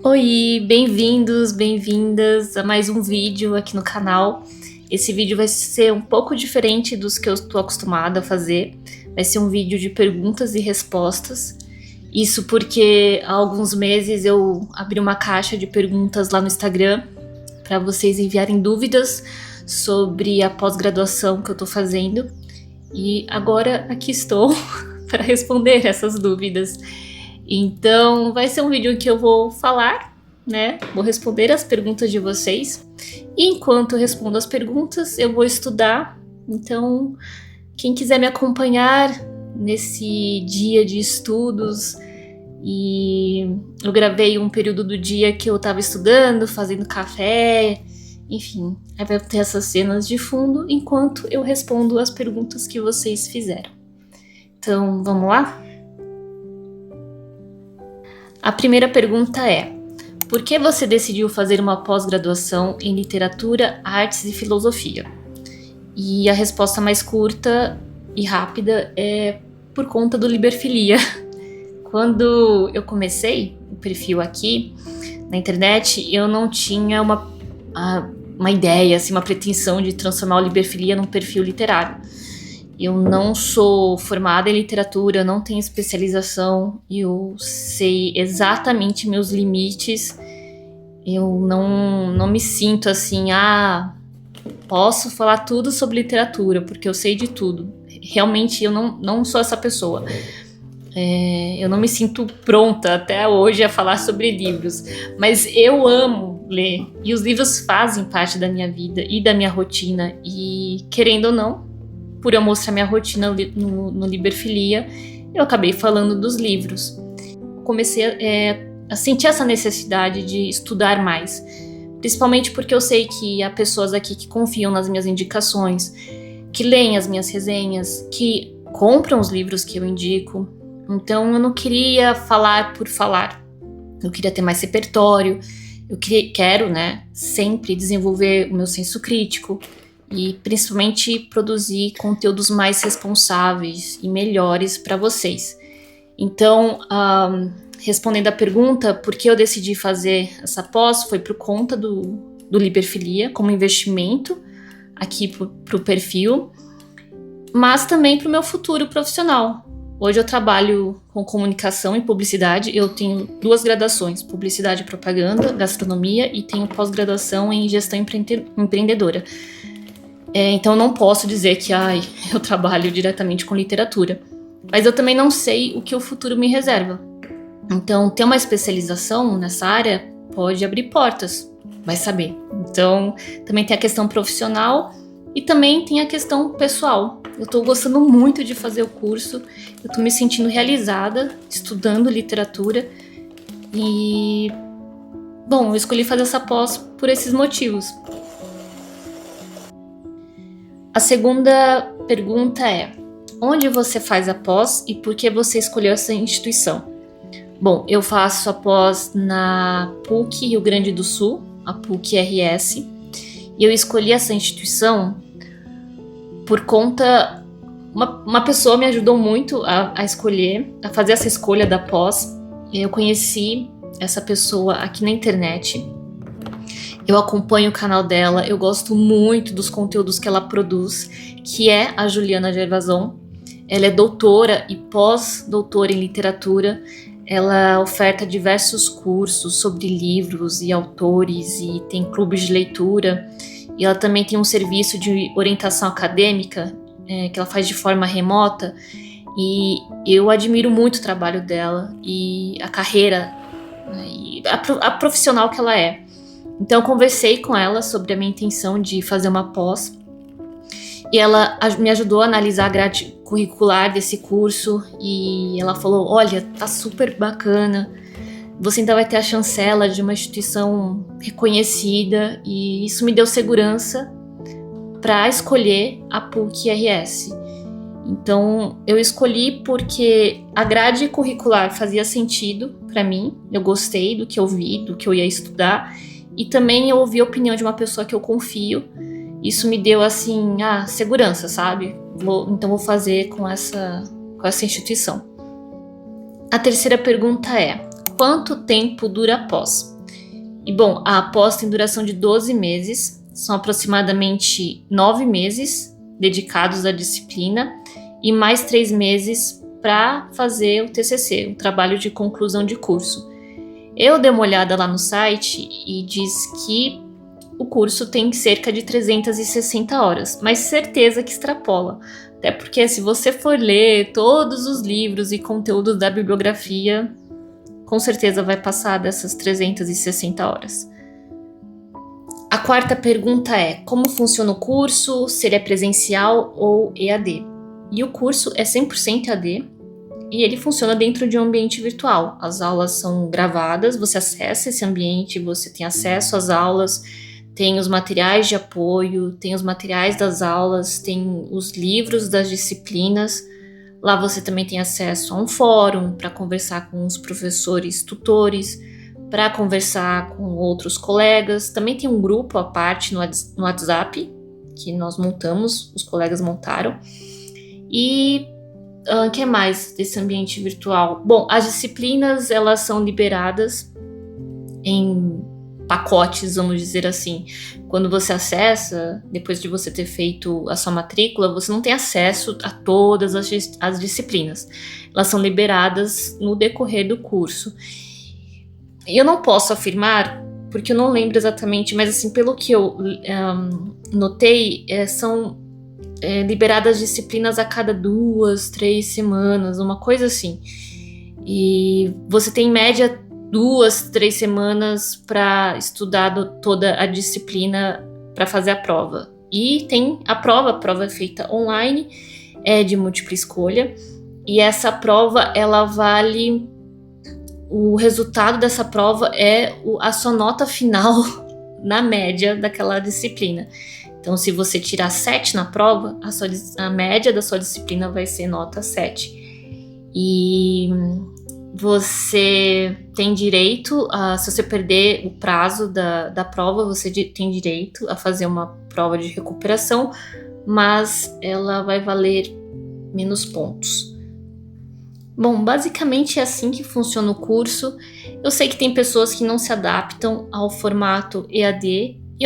Oi, bem-vindos, bem-vindas a mais um vídeo aqui no canal. Esse vídeo vai ser um pouco diferente dos que eu estou acostumada a fazer. Vai ser um vídeo de perguntas e respostas. Isso porque há alguns meses eu abri uma caixa de perguntas lá no Instagram para vocês enviarem dúvidas sobre a pós-graduação que eu estou fazendo. E agora aqui estou para responder essas dúvidas. Então, vai ser um vídeo em que eu vou falar, né? Vou responder as perguntas de vocês. E enquanto eu respondo as perguntas, eu vou estudar. Então, quem quiser me acompanhar nesse dia de estudos, e eu gravei um período do dia que eu estava estudando, fazendo café, enfim, aí vai ter essas cenas de fundo enquanto eu respondo as perguntas que vocês fizeram. Então, vamos lá? A primeira pergunta é: por que você decidiu fazer uma pós-graduação em literatura, artes e filosofia? E a resposta mais curta e rápida é por conta do Liberfilia. Quando eu comecei o perfil aqui na internet, eu não tinha uma ideia, assim, uma pretensão de transformar o Liberfilia num perfil literário. Eu não sou formada em literatura, não tenho especialização, eu sei exatamente meus limites, eu não me sinto assim, posso falar tudo sobre literatura, porque eu sei de tudo. Realmente eu não sou essa pessoa. Eu não me sinto pronta até hoje a falar sobre livros, mas eu amo ler, e os livros fazem parte da minha vida e da minha rotina, e querendo ou não, por eu mostrar minha rotina no Liberfilia, eu acabei falando dos livros. Comecei a sentir essa necessidade de estudar mais, principalmente porque eu sei que há pessoas aqui que confiam nas minhas indicações, que leem as minhas resenhas, que compram os livros que eu indico. Então eu não queria falar por falar, eu queria ter mais repertório, quero, né, sempre desenvolver o meu senso crítico, e principalmente produzir conteúdos mais responsáveis e melhores para vocês. Então, respondendo a pergunta, por que eu decidi fazer essa pós, foi por conta do Liberfilia, como investimento aqui para o perfil, mas também para o meu futuro profissional. Hoje eu trabalho com comunicação e publicidade, eu tenho 2 graduações, publicidade e propaganda, gastronomia, e tenho pós-graduação em gestão empreendedora. Então eu não posso dizer que eu trabalho diretamente com literatura, mas eu também não sei o que o futuro me reserva. Então ter uma especialização nessa área pode abrir portas, vai saber. Então também tem a questão profissional e também tem a questão pessoal. Eu tô gostando muito de fazer o curso, eu tô me sentindo realizada estudando literatura e, bom, eu escolhi fazer essa pós por esses motivos. A segunda pergunta é: onde você faz a pós e por que você escolheu essa instituição? Bom, eu faço a pós na PUC Rio Grande do Sul, a PUC-RS, e eu escolhi essa instituição por conta... Uma pessoa me ajudou muito a escolher, a fazer essa escolha da pós. Eu conheci essa pessoa aqui na internet. Eu acompanho o canal dela, eu gosto muito dos conteúdos que ela produz, que é a Juliana Gervason. Ela é doutora e pós-doutora em literatura. Ela oferta diversos cursos sobre livros e autores e tem clubes de leitura. E ela também tem um serviço de orientação acadêmica que ela faz de forma remota. E eu admiro muito o trabalho dela e a carreira, né, e a profissional que ela é. Então eu conversei com ela sobre a minha intenção de fazer uma pós e ela me ajudou a analisar a grade curricular desse curso e ela falou: olha, tá super bacana, você ainda vai ter a chancela de uma instituição reconhecida, e isso me deu segurança para escolher a PUC-RS. Então eu escolhi porque a grade curricular fazia sentido para mim, eu gostei do que eu vi, do que eu ia estudar. E também eu ouvi a opinião de uma pessoa que eu confio. Isso me deu, assim, segurança, sabe? Então vou fazer com essa instituição. A terceira pergunta é: quanto tempo dura a pós? E bom, a pós tem duração de 12 meses, são aproximadamente 9 meses dedicados à disciplina e mais 3 meses para fazer o TCC, o trabalho de conclusão de curso. Eu dei uma olhada lá no site e diz que o curso tem cerca de 360 horas, mas certeza que extrapola. Até porque se você for ler todos os livros e conteúdos da bibliografia, com certeza vai passar dessas 360 horas. A quarta pergunta é: como funciona o curso? Se ele é presencial ou EAD? E o curso é 100% EAD e ele funciona dentro de um ambiente virtual. As aulas são gravadas, você acessa esse ambiente, você tem acesso às aulas, tem os materiais de apoio, tem os materiais das aulas, tem os livros das disciplinas. Lá você também tem acesso a um fórum para conversar com os professores tutores, para conversar com outros colegas. Também tem um grupo à parte no WhatsApp, que nós montamos, os colegas montaram. E o que mais desse ambiente virtual? Bom, as disciplinas elas são liberadas em pacotes, vamos dizer assim. Quando você acessa, depois de você ter feito a sua matrícula, você não tem acesso a todas as disciplinas. Elas são liberadas no decorrer do curso. Eu não posso afirmar, porque eu não lembro exatamente, mas assim, pelo que eu notei, são liberadas disciplinas a cada 2, 3 semanas, uma coisa assim. E você tem em média 2, 3 semanas para estudar toda a disciplina para fazer a prova. E tem a prova é feita online, é de múltipla escolha, e essa prova, ela vale, o resultado dessa prova é a sua nota final na média daquela disciplina. Então, se você tirar 7 na prova, a média da sua disciplina vai ser nota 7. E você tem direito se você perder o prazo da prova, você tem direito a fazer uma prova de recuperação, mas ela vai valer menos pontos. Bom, basicamente é assim que funciona o curso. Eu sei que tem pessoas que não se adaptam ao formato EAD, e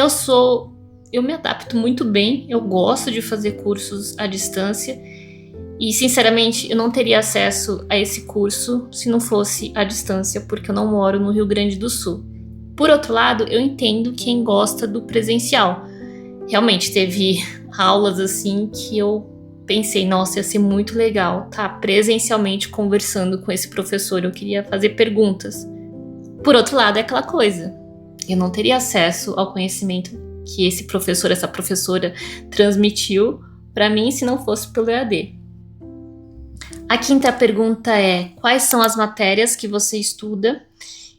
eu me adapto muito bem, eu gosto de fazer cursos à distância. E, sinceramente, eu não teria acesso a esse curso se não fosse à distância, porque eu não moro no Rio Grande do Sul. Por outro lado, eu entendo quem gosta do presencial. Realmente, teve aulas assim que eu pensei, nossa, ia ser muito legal estar presencialmente conversando com esse professor, eu queria fazer perguntas. Por outro lado, é aquela coisa, eu não teria acesso ao conhecimento que esse professor, essa professora transmitiu para mim se não fosse pelo EAD. A quinta pergunta é: quais são as matérias que você estuda?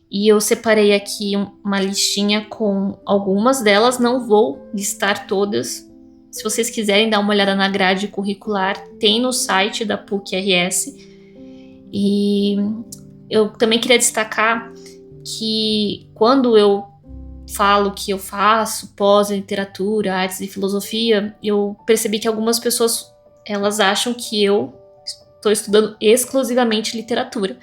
E eu separei aqui uma listinha com algumas delas, não vou listar todas. Se vocês quiserem dar uma olhada na grade curricular, tem no site da PUC-RS. E eu também queria destacar que quando eu falo que eu faço pós-literatura, artes e filosofia, eu percebi que algumas pessoas elas acham que eu estou estudando exclusivamente literatura.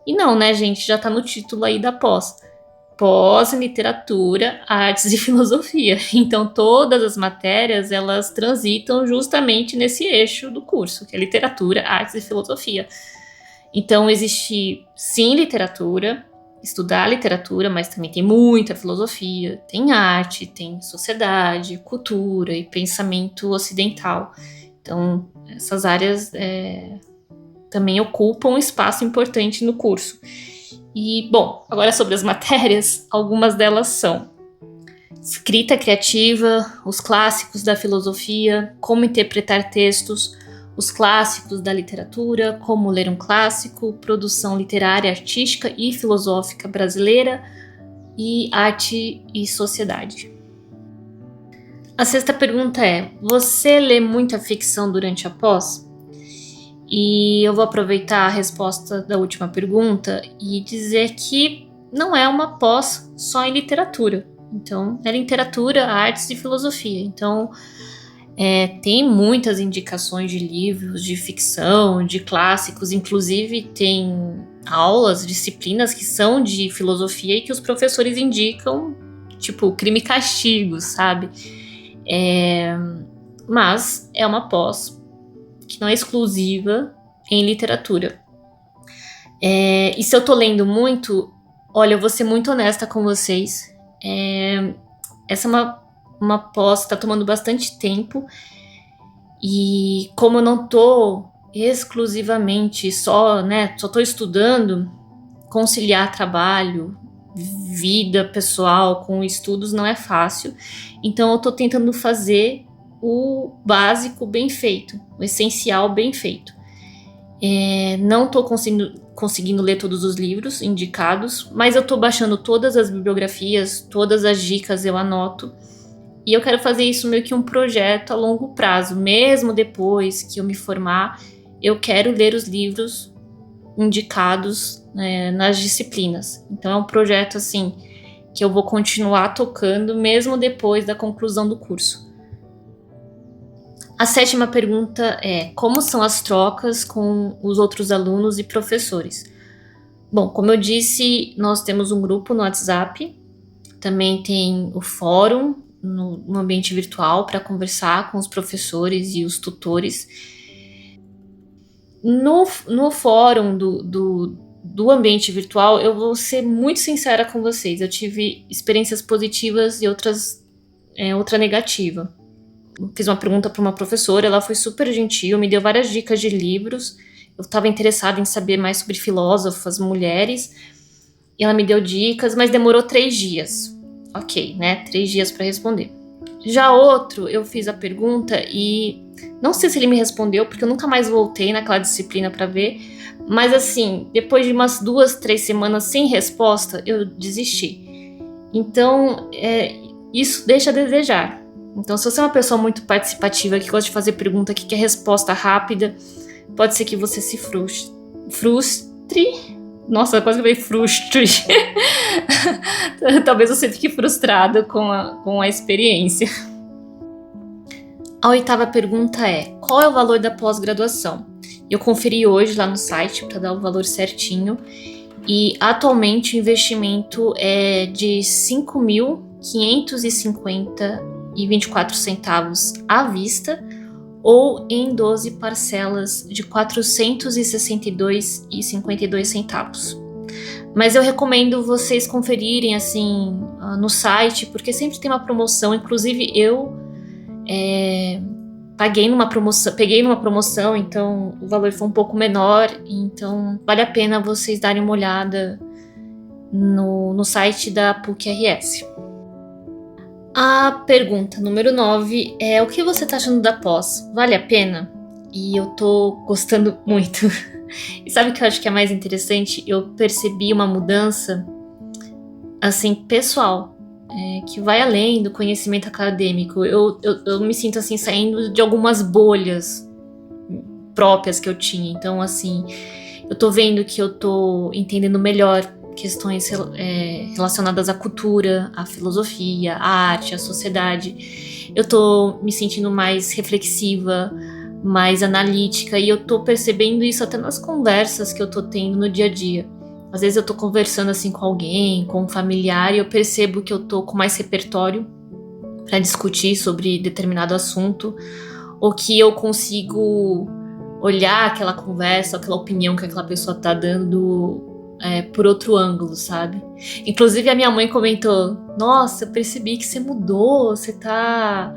E não, né, gente? Já tá no título aí da pós. Pós-literatura, artes e filosofia. Então, todas as matérias, elas transitam justamente nesse eixo do curso, que é literatura, artes e filosofia. Então, existe, sim, literatura, estudar literatura, mas também tem muita filosofia, tem arte, tem sociedade, cultura e pensamento ocidental. Então, essas áreas também ocupam um espaço importante no curso. E, bom, agora sobre as matérias, algumas delas são escrita criativa, os clássicos da filosofia, como interpretar textos, os clássicos da literatura, como ler um clássico, produção literária, artística e filosófica brasileira e arte e sociedade. A sexta pergunta é: você lê muita ficção durante a pós? E eu vou aproveitar a resposta da última pergunta e dizer que não é uma pós só em literatura. Então, é literatura, artes e filosofia. Então, tem muitas indicações de livros, de ficção, de clássicos. Inclusive, tem aulas, disciplinas que são de filosofia e que os professores indicam, tipo, crime e castigo, sabe? Mas é uma pós que não é exclusiva em literatura. E se eu tô lendo muito, olha, eu vou ser muito honesta com vocês. Essa é uma pós que tá tomando bastante tempo. E como eu não tô exclusivamente só tô estudando, conciliar trabalho, vida pessoal com estudos não é fácil. Então eu tô tentando fazer o básico bem feito, o essencial bem feito. Não tô conseguindo ler todos os livros indicados, mas eu tô baixando todas as bibliografias, todas as dicas eu anoto. E eu quero fazer isso meio que um projeto a longo prazo. Mesmo depois que eu me formar, eu quero ler os livros indicados nas disciplinas. Então é um projeto assim que eu vou continuar tocando mesmo depois da conclusão do curso. A 7ª pergunta é: como são as trocas com os outros alunos e professores? Bom, como eu disse, nós temos um grupo no WhatsApp, também tem o fórum no ambiente virtual para conversar com os professores e os tutores. No fórum do ambiente virtual, eu vou ser muito sincera com vocês. Eu tive experiências positivas e outra negativa. Eu fiz uma pergunta para uma professora, ela foi super gentil, me deu várias dicas de livros. Eu estava interessada em saber mais sobre filósofas mulheres, e ela me deu dicas, mas demorou 3 dias. Ok, 3 dias para responder. Já outro, eu fiz a pergunta e não sei se ele me respondeu, porque eu nunca mais voltei naquela disciplina para ver, mas assim, depois de umas 2, 3 semanas sem resposta, eu desisti. Então, isso deixa a desejar. Então, se você é uma pessoa muito participativa, que gosta de fazer pergunta, que quer resposta rápida, pode ser que você se frustre. Nossa, quase que eu falei frustre. Talvez você fique frustrado com a experiência. A 8ª pergunta é: qual é o valor da pós-graduação? Eu conferi hoje lá no site para dar o valor certinho. E atualmente o investimento é de R$ 5.550,24 à vista, ou em 12 parcelas de R$ 462,52. Mas eu recomendo vocês conferirem assim no site, porque sempre tem uma promoção. Inclusive eu peguei numa promoção, então o valor foi um pouco menor. Então vale a pena vocês darem uma olhada no site da PUC-RS. A pergunta número 9 é: o que você tá achando da pós? Vale a pena? E eu tô gostando muito. E sabe o que eu acho que é mais interessante? Eu percebi uma mudança, assim, pessoal, que vai além do conhecimento acadêmico. Eu me sinto, assim, saindo de algumas bolhas próprias que eu tinha. Então, assim, eu tô vendo que eu tô entendendo melhor questões relacionadas à cultura, à filosofia, à arte, à sociedade. Eu tô me sentindo mais reflexiva, mais analítica, e eu tô percebendo isso até nas conversas que eu tô tendo no dia a dia. Às vezes eu tô conversando assim com alguém, com um familiar, e eu percebo que eu tô com mais repertório para discutir sobre determinado assunto, ou que eu consigo olhar aquela conversa, aquela opinião que aquela pessoa tá dando por outro ângulo, sabe? Inclusive a minha mãe comentou: nossa, eu percebi que você mudou, você tá...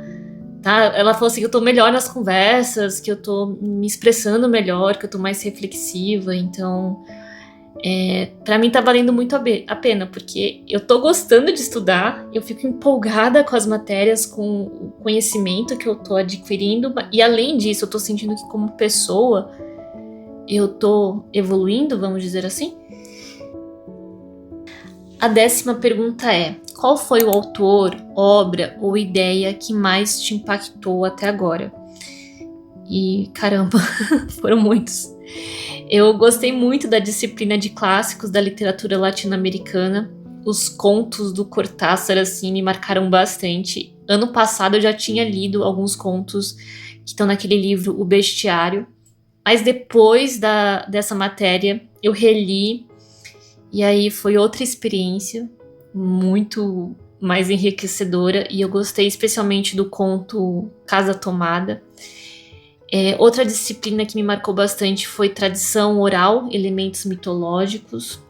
Ela falou assim que eu tô melhor nas conversas, que eu tô me expressando melhor, que eu tô mais reflexiva. Então, pra mim tá valendo muito a pena, porque eu tô gostando de estudar, eu fico empolgada com as matérias, com o conhecimento que eu tô adquirindo, e além disso, eu tô sentindo que como pessoa eu tô evoluindo, vamos dizer assim. A 10ª pergunta é: qual foi o autor, obra ou ideia que mais te impactou até agora? E caramba, foram muitos. Eu gostei muito da disciplina de clássicos da literatura latino-americana. Os contos do Cortázar, assim, me marcaram bastante. Ano passado eu já tinha lido alguns contos que estão naquele livro O Bestiário, mas depois dessa matéria eu reli, e aí foi outra experiência muito mais enriquecedora, e eu gostei especialmente do conto Casa Tomada. Outra disciplina que me marcou bastante foi tradição oral, elementos mitológicos.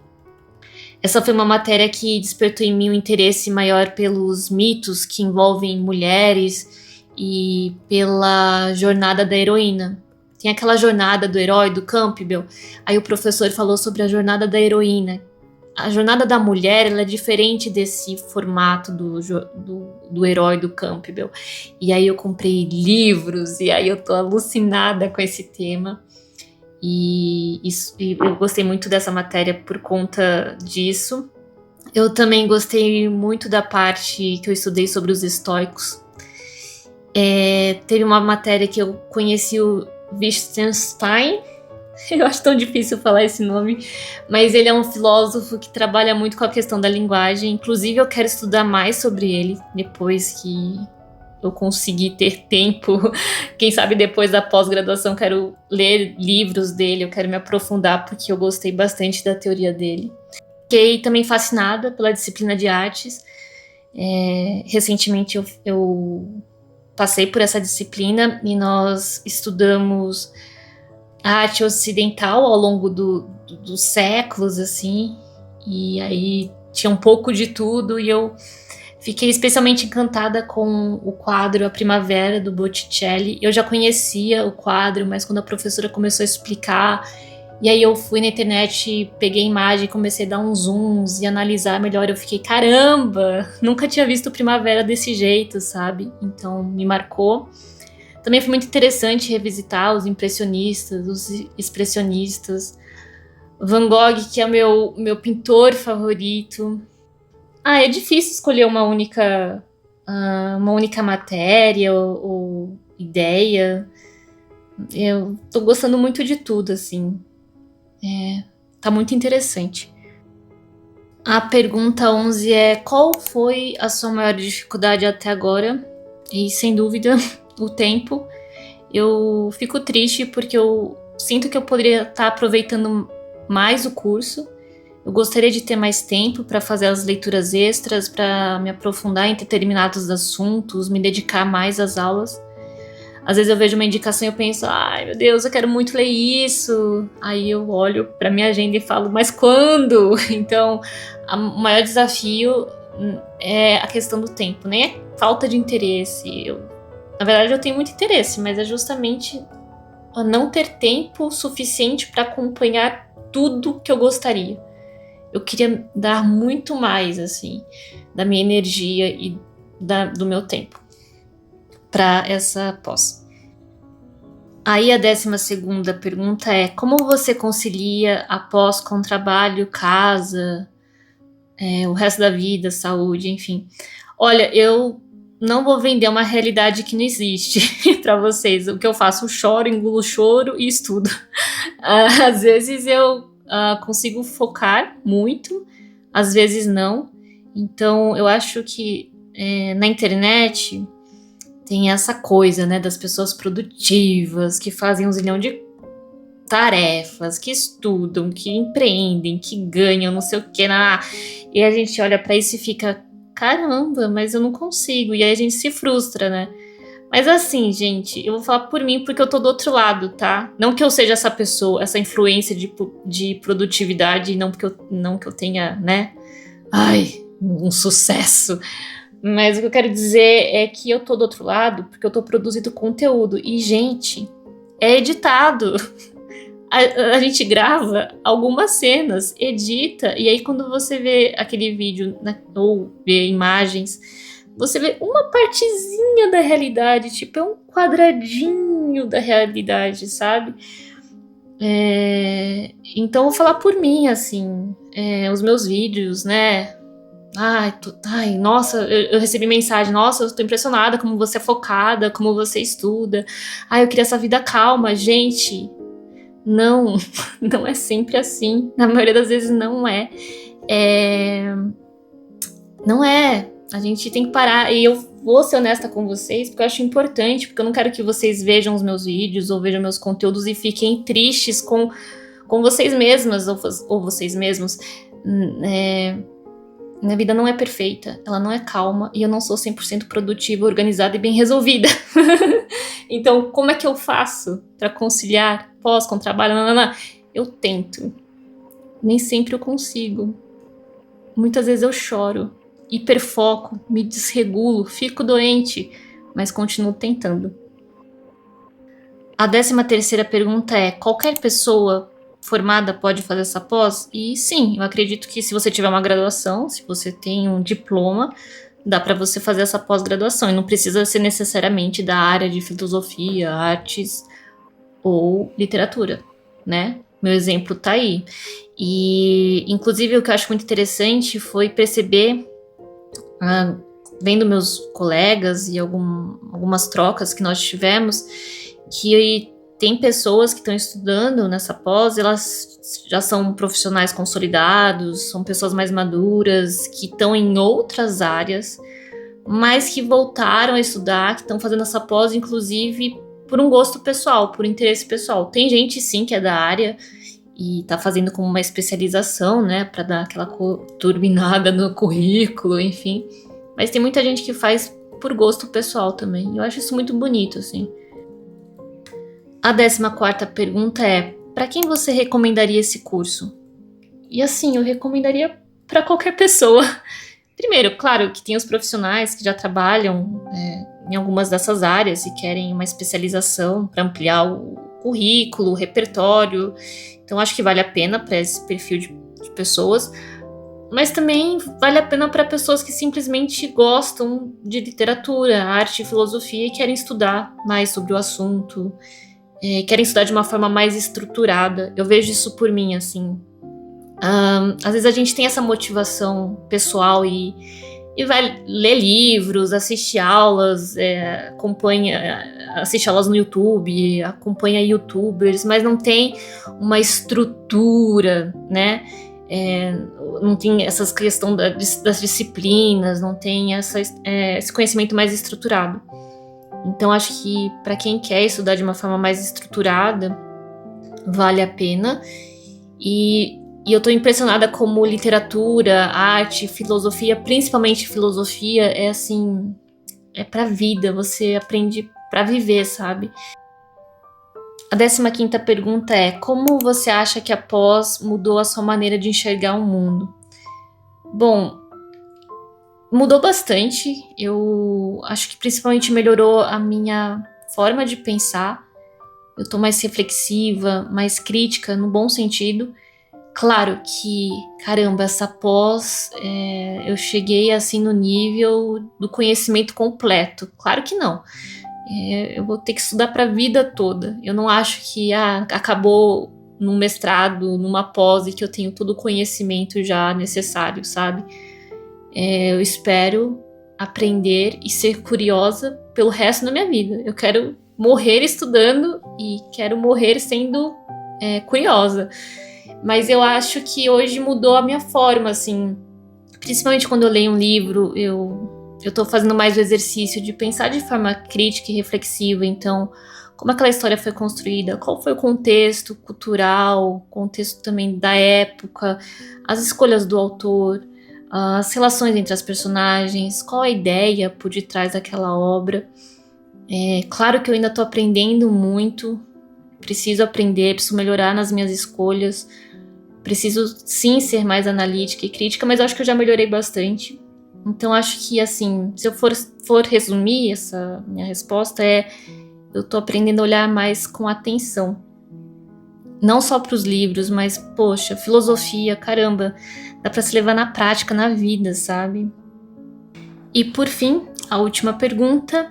Essa foi uma matéria que despertou em mim um interesse maior pelos mitos que envolvem mulheres e pela jornada da heroína. Tem aquela jornada do herói, do Campbell. Aí o professor falou sobre a jornada da heroína. A jornada da mulher, ela é diferente desse formato do herói do Campbell. E aí eu comprei livros, e aí eu tô alucinada com esse tema. E eu gostei muito dessa matéria por conta disso. Eu também gostei muito da parte que eu estudei sobre os estoicos. Teve uma matéria que eu conheci o Wittgenstein. Eu acho tão difícil falar esse nome, mas ele é um filósofo que trabalha muito com a questão da linguagem. Inclusive, eu quero estudar mais sobre ele depois que eu conseguir ter tempo. Quem sabe depois da pós-graduação quero ler livros dele, eu quero me aprofundar porque eu gostei bastante da teoria dele. Fiquei também fascinada pela disciplina de artes. Recentemente eu passei por essa disciplina e nós estudamos a arte ocidental ao longo dos séculos, assim, e aí tinha um pouco de tudo, e eu fiquei especialmente encantada com o quadro A Primavera, do Botticelli. Eu já conhecia o quadro, mas quando a professora começou a explicar, e aí eu fui na internet, peguei a imagem, comecei a dar uns zooms e analisar melhor, eu fiquei, caramba, nunca tinha visto Primavera desse jeito, sabe? Então me marcou. Também foi muito interessante revisitar os impressionistas, os expressionistas, Van Gogh, que é o meu pintor favorito. É difícil escolher uma única matéria ou ideia. Eu tô gostando muito de tudo, assim. Tá muito interessante. A pergunta 11 é: qual foi a sua maior dificuldade até agora? E, sem dúvida, o tempo. Eu fico triste porque eu sinto que eu poderia estar aproveitando mais o curso. Eu gostaria de ter mais tempo para fazer as leituras extras, para me aprofundar em determinados assuntos, me dedicar mais às aulas. Às vezes eu vejo uma indicação e eu penso, ai meu Deus, eu quero muito ler isso. Aí eu olho para minha agenda e falo, mas quando? Então, o maior desafio é a questão do tempo, nem é falta de interesse. Na verdade, eu tenho muito interesse, mas é justamente não ter tempo suficiente para acompanhar tudo que eu gostaria. Eu queria dar muito mais, assim, da minha energia e do meu tempo para essa pós. Aí a 12ª pergunta é: como você concilia a pós com trabalho, casa, o resto da vida, saúde, enfim? Olha, eu não vou vender uma realidade que não existe para vocês. O que eu faço, eu choro, engulo choro e estudo. Às vezes eu consigo focar muito, às vezes não. Então eu acho que na internet tem essa coisa, né, das pessoas produtivas que fazem um zilhão de tarefas, que estudam, que empreendem, que ganham, não sei o que, e a gente olha para isso e fica, caramba, mas eu não consigo, e aí a gente se frustra, né? Mas assim, gente, eu vou falar por mim porque eu tô do outro lado, tá? Não que eu seja essa pessoa, essa influência de produtividade, não que eu tenha, né, um sucesso. Mas o que eu quero dizer é que eu tô do outro lado porque eu tô produzindo conteúdo. E, gente, é editado. A gente grava algumas cenas, edita, e aí quando você vê aquele vídeo, né, ou vê imagens, você vê uma partezinha da realidade, tipo, é um quadradinho da realidade, sabe? Então, eu vou falar por mim, assim, os meus vídeos, né? Nossa, eu recebi mensagem, nossa, eu tô impressionada como você é focada, como você estuda. Eu queria essa vida calma. Gente, não é sempre assim. Na maioria das vezes não é. Não é. A gente tem que parar. E eu vou ser honesta com vocês, porque eu acho importante, porque eu não quero que vocês vejam os meus vídeos ou vejam meus conteúdos e fiquem tristes com com vocês mesmas ou vocês mesmos, minha vida não é perfeita, ela não é calma e eu não sou 100% produtiva, organizada e bem resolvida. Então, como é que eu faço para conciliar pós com trabalho? Eu tento. Nem sempre eu consigo. Muitas vezes eu choro, hiperfoco, me desregulo, fico doente, mas continuo tentando. A 13ª pergunta é: qualquer pessoa formada pode fazer essa pós? E sim, eu acredito que se você tiver uma graduação, se você tem um diploma, dá para você fazer essa pós-graduação. E não precisa ser necessariamente da área de filosofia, artes ou literatura, né? Meu exemplo tá aí. E, inclusive, o que eu acho muito interessante foi perceber, vendo meus colegas e algumas trocas que nós tivemos, que tem pessoas que estão estudando nessa pós, elas já são profissionais consolidados, são pessoas mais maduras, que estão em outras áreas, mas que voltaram a estudar, que estão fazendo essa pós, inclusive, por um gosto pessoal, por interesse pessoal. Tem gente, sim, que é da área e tá fazendo como uma especialização, né, para dar aquela turbinada no currículo, enfim. Mas tem muita gente que faz por gosto pessoal também. Eu acho isso muito bonito, assim. A 14ª pergunta é: para quem você recomendaria esse curso? E assim, eu recomendaria para qualquer pessoa. Primeiro, claro, que tem os profissionais que já trabalham em algumas dessas áreas e querem uma especialização para ampliar o currículo, o repertório. Então, acho que vale a pena para esse perfil de pessoas. Mas também vale a pena para pessoas que simplesmente gostam de literatura, arte e filosofia e querem estudar mais sobre o assunto, querem estudar de uma forma mais estruturada. Eu vejo isso por mim, assim. Às vezes a gente tem essa motivação pessoal e vai ler livros, assistir aulas, assiste aulas no YouTube, acompanha youtubers, mas não tem uma estrutura, né? Não tem essa questão das disciplinas, não tem esse conhecimento mais estruturado. Então acho que para quem quer estudar de uma forma mais estruturada, vale a pena. E eu tô impressionada como literatura, arte, filosofia, principalmente filosofia, é pra vida, você aprende pra viver, sabe? A 15ª pergunta é: como você acha que a pós mudou a sua maneira de enxergar o mundo? Bom, mudou bastante. Eu acho que principalmente melhorou a minha forma de pensar. Eu tô mais reflexiva, mais crítica, no bom sentido. Claro que, caramba, essa pós, eu cheguei assim no nível do conhecimento completo. Claro que não. Eu vou ter que estudar para a vida toda. Eu não acho que acabou num mestrado, numa pós e que eu tenho todo o conhecimento já necessário, sabe? Eu espero aprender e ser curiosa pelo resto da minha vida. Eu quero morrer estudando e quero morrer sendo curiosa. Mas eu acho que hoje mudou a minha forma, assim. Principalmente quando eu leio um livro, eu tô fazendo mais o exercício de pensar de forma crítica e reflexiva. Então, como aquela história foi construída, qual foi o contexto cultural, o contexto também da época, as escolhas do autor, as relações entre as personagens, qual a ideia por detrás daquela obra. Claro que eu ainda tô aprendendo muito, preciso aprender, preciso melhorar nas minhas escolhas, preciso sim ser mais analítica e crítica, mas eu acho que eu já melhorei bastante. Então acho que, assim, se eu for resumir essa minha resposta, eu tô aprendendo a olhar mais com atenção. Não só para os livros, mas, poxa, filosofia, caramba, dá para se levar na prática, na vida, sabe? E por fim, a última pergunta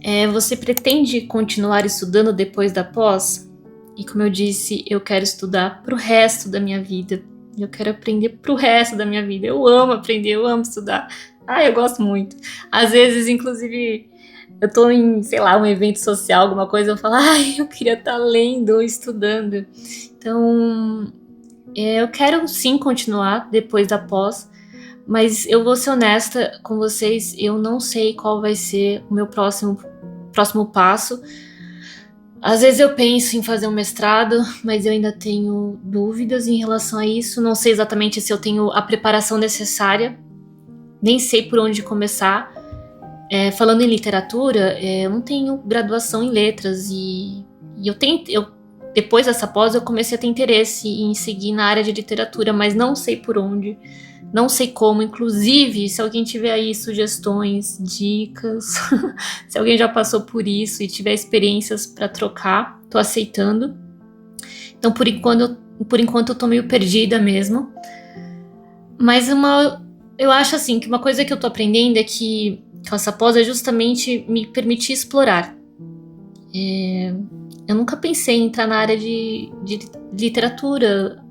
é: você pretende continuar estudando depois da pós? E como eu disse, eu quero estudar pro resto da minha vida. Eu quero aprender pro resto da minha vida. Eu amo aprender, eu amo estudar. Eu gosto muito. Às vezes, inclusive, eu tô em, sei lá, um evento social, alguma coisa, eu falo, eu queria estar lendo ou estudando. Então, eu quero sim continuar depois da pós, mas eu vou ser honesta com vocês, eu não sei qual vai ser o meu próximo passo. Às vezes eu penso em fazer um mestrado, mas eu ainda tenho dúvidas em relação a isso. Não sei exatamente se eu tenho a preparação necessária, nem sei por onde começar. Falando em literatura, eu não tenho graduação em letras e depois dessa pós eu comecei a ter interesse em seguir na área de literatura, mas não sei por onde, não sei como. Inclusive, se alguém tiver aí sugestões, dicas, se alguém já passou por isso e tiver experiências para trocar, tô aceitando. Então, por enquanto eu tô meio perdida mesmo. Mas eu acho assim que uma coisa que eu tô aprendendo é que essa pós é justamente me permitir explorar. Eu nunca pensei em entrar na área de literatura,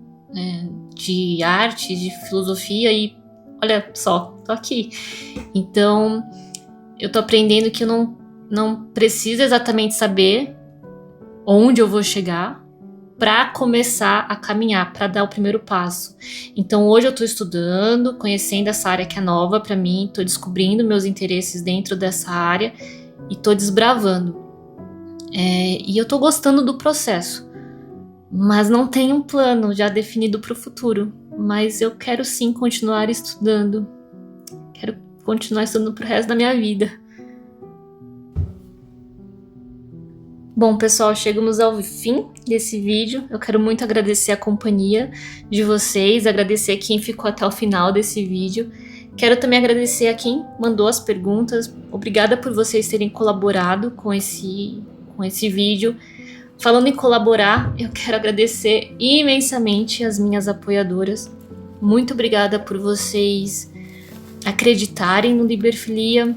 de arte, de filosofia e olha só, tô aqui. Então, eu tô aprendendo que eu não preciso exatamente saber onde eu vou chegar para começar a caminhar, para dar o primeiro passo. Então, hoje eu tô estudando, conhecendo essa área que é nova para mim, tô descobrindo meus interesses dentro dessa área e tô desbravando. E eu tô gostando do processo, mas não tenho um plano já definido para o futuro. Mas eu quero sim continuar estudando. Quero continuar estudando pro resto da minha vida. Bom, pessoal, chegamos ao fim desse vídeo. Eu quero muito agradecer a companhia de vocês, agradecer a quem ficou até o final desse vídeo. Quero também agradecer a quem mandou as perguntas. Obrigada por vocês terem colaborado com esse vídeo. Falando em colaborar, eu quero agradecer imensamente as minhas apoiadoras. Muito obrigada por vocês acreditarem no Liberfilia,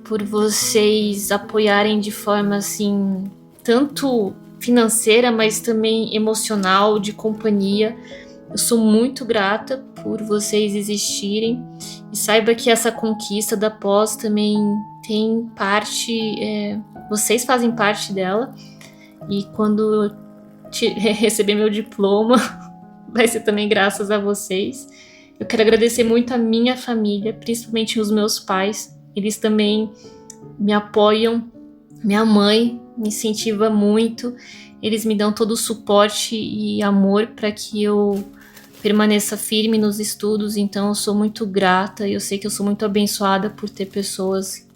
por vocês apoiarem de forma assim, tanto financeira, mas também emocional, de companhia. Eu sou muito grata por vocês existirem e saiba que essa conquista da pós também tem parte, vocês fazem parte dela. E quando eu receber meu diploma, vai ser também graças a vocês. Eu quero agradecer muito a minha família, principalmente os meus pais. Eles também me apoiam. Minha mãe me incentiva muito. Eles me dão todo o suporte e amor para que eu permaneça firme nos estudos. Então eu sou muito grata. Eu sei que eu sou muito abençoada por ter pessoas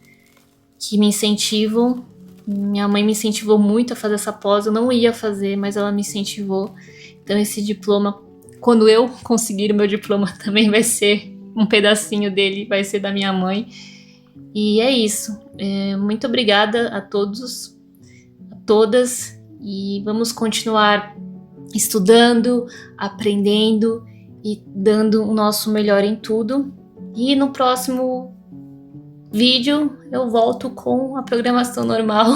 que me incentivam. Minha mãe me incentivou muito a fazer essa pós. Eu não ia fazer, mas ela me incentivou. Então esse diploma, quando eu conseguir o meu diploma, também vai ser um pedacinho dele, vai ser da minha mãe. E é isso. Muito obrigada a todos, a todas. E vamos continuar estudando, aprendendo e dando o nosso melhor em tudo. E no próximo vídeo eu volto com a programação normal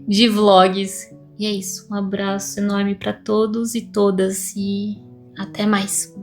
de vlogs. E é isso. Um abraço enorme para todos e todas e até mais.